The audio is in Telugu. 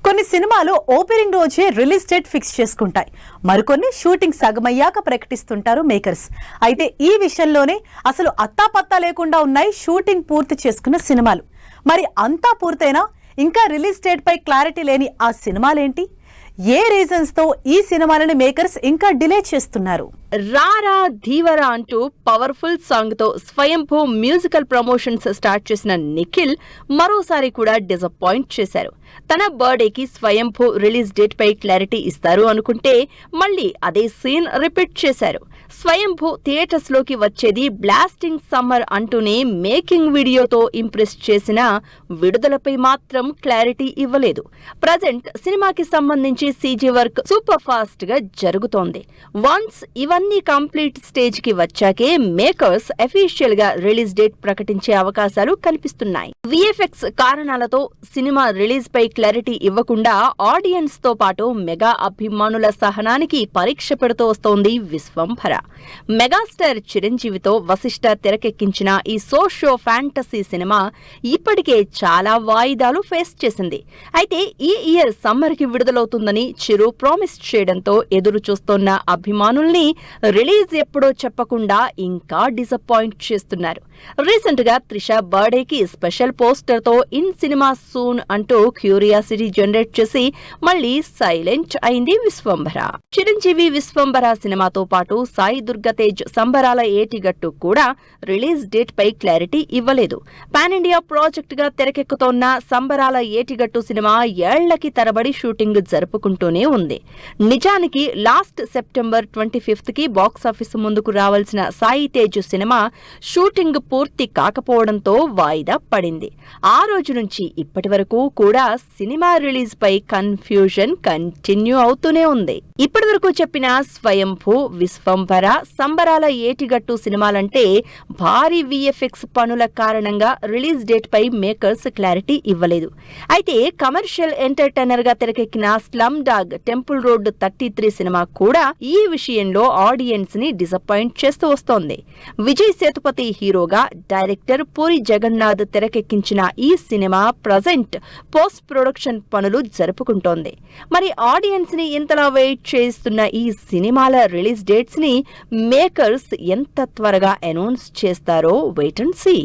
కొన్ని సినిమాలు ఓపెనింగ్ రోజే రిలీజ్ డేట్ ఫిక్స్ చేసుకుంటాయి. మరికొన్ని షూటింగ్ సగమయ్యాక ప్రకటిస్తుంటారు మేకర్స్. అయితే ఈ విషయంలోనే అసలు అత్తాపత్తా లేకుండా ఉన్నాయి షూటింగ్ పూర్తి చేసుకున్న సినిమాలు. మరి అంతా పూర్తయినా ఇంకా రిలీజ్ డేట్ పై క్లారిటీ లేని ఆ సినిమాలేంటి? ఏ రీజన్స్ తో ఈ సినిమాలని మేకర్స్ ఇంకా డిలే చేస్తున్నారు? రారా ధీవరా అంటూ పవర్ఫుల్ సాంగ్ తో స్వయంభూ మ్యూజికల్ ప్రమోషన్స్ స్టార్ట్ చేసిన నిఖిల్ మరోసారి కూడా డిసప్పాయింట్ చేశారు. తన బర్త్డేకి స్వయంభూ రిలీజ్ డేట్ పై క్లారిటీ ఇస్తారు అనుకుంటే మళ్ళీ అదే సీన్ రిపీట్ చేశారు. స్వయంభూ థియేటర్స్ లోకి వచ్చేది బ్లాస్టింగ్ సమ్మర్ అంటూనే మేకింగ్ వీడియోతో ఇంప్రెస్ చేసిన విడుదలపై మాత్రం క్లారిటీ ఇవ్వలేదు. ప్రజెంట్ సినిమాకి సంబంధించి సీజీ వర్క్ సూపర్ ఫాస్ట్ గా జరుగుతోంది. వన్స్ ఇవన్నీ కంప్లీట్ స్టేజ్ కి వచ్చాకే మేకర్స్ అఫీషియల్ గా రిలీజ్ డేట్ ప్రకటించే అవకాశాలు కనిపిస్తున్నాయి. విఎఫ్ఎక్స్ కారణాలతో సినిమా రిలీజ్ పై క్లారిటీ ఇవ్వకుండా ఆడియన్స్ తో పాటు మెగా అభిమానుల సహనానికి పరీక్ష పెడుతూ వస్తోంది విశ్వంభర. మెగాస్టార్ చిరంజీవితో వశిష్ఠ తెరకెక్కించిన ఈ సోషో ఫ్యాంటసీ సినిమా ఇప్పటికే చాలా వాయిదాలు ఫేస్ చేసింది. అయితే ఈ ఇయర్ సమ్మర్ కి విడుదలవుతుందని చిరు ప్రామిస్ చేయడంతో ఎదురు చూస్తోన్న అభిమానుల్ని రిలీజ్ ఎప్పుడో చెప్పకుండా ఇంకా డిసప్పాయింట్ చేస్తున్నారు. రీసెంట్ గా త్రిష బర్త్డేకి స్పెషల్ పోస్టర్ తో ఇన్ సినిమా సూన్ అంటూ క్యూరియాసిటీ జనరేట్ చేసి మళ్లీ సైలెంట్ అయింది విశ్వంభర. చిరంజీవి విశ్వంభర సినిమాతో పాటు సాయి దుర్గతేజ్ సంబరాల ఏటిగట్టు కూడా రిలీజ్ డేట్ పై క్లారిటీ ఇవ్వలేదు. పాన్ ఇండియా ప్రాజెక్ట్ గా తెరకెక్కుతోన్న సంబరాల ఏటిగట్టు సినిమా ఏళ్లకి తరబడి షూటింగ్ జరుపుకుంటూనే ఉంది. నిజానికి లాస్ట్ సెప్టెంబర్ 25th కి బాక్సాఫీస్ ముందుకు రావాల్సిన సాయి తేజ్ సినిమా షూటింగ్ పూర్తి కాకపోవడంతో వాయిదా పడింది. ఆ రోజు నుంచి ఇప్పటి వరకు కూడా సినిమా రిలీజ్ పై కన్ఫ్యూజన్ కంటిన్యూ అవుతూనే ఉంది. ఇప్పటి వరకు చెప్పిన స్వయంభూ, విశ్వంభర, సంబరాల ఏటిగట్టు సినిమాలంటే భారీ విఎఫ్ఎక్స్ పనుల కారణంగా రిలీజ్ డేట్ పై మేకర్స్ క్లారిటీ ఇవ్వలేదు. అయితే కమర్షియల్ ఎంటర్టైనర్ గా తెరకెక్కిన slum dog temple road 33 cinema కూడా ఈ విషయంలో ఆడియన్స్ ని డిసప్పాయింట్ చేస్తూ వస్తోంది. విజయ్ సేతుపతి హీరోగా డైరెక్టర్ పూరి జగన్నాథ్ తెరకెక్కించిన ఈ సినిమా ప్రజెంట్ పోస్ట్ ప్రొడక్షన్ పనులు జరుపుకుంటోంది. మరి ఆడియన్స్ ని ఇంతలా వెయిట్ చేస్తున్న ఈ సినిమాల రిలీజ్ డేట్స్ ని మేకర్స్ ఎంత త్వరగా అనౌన్స్ చేస్తారో వెయిట్ అండ్ సీ.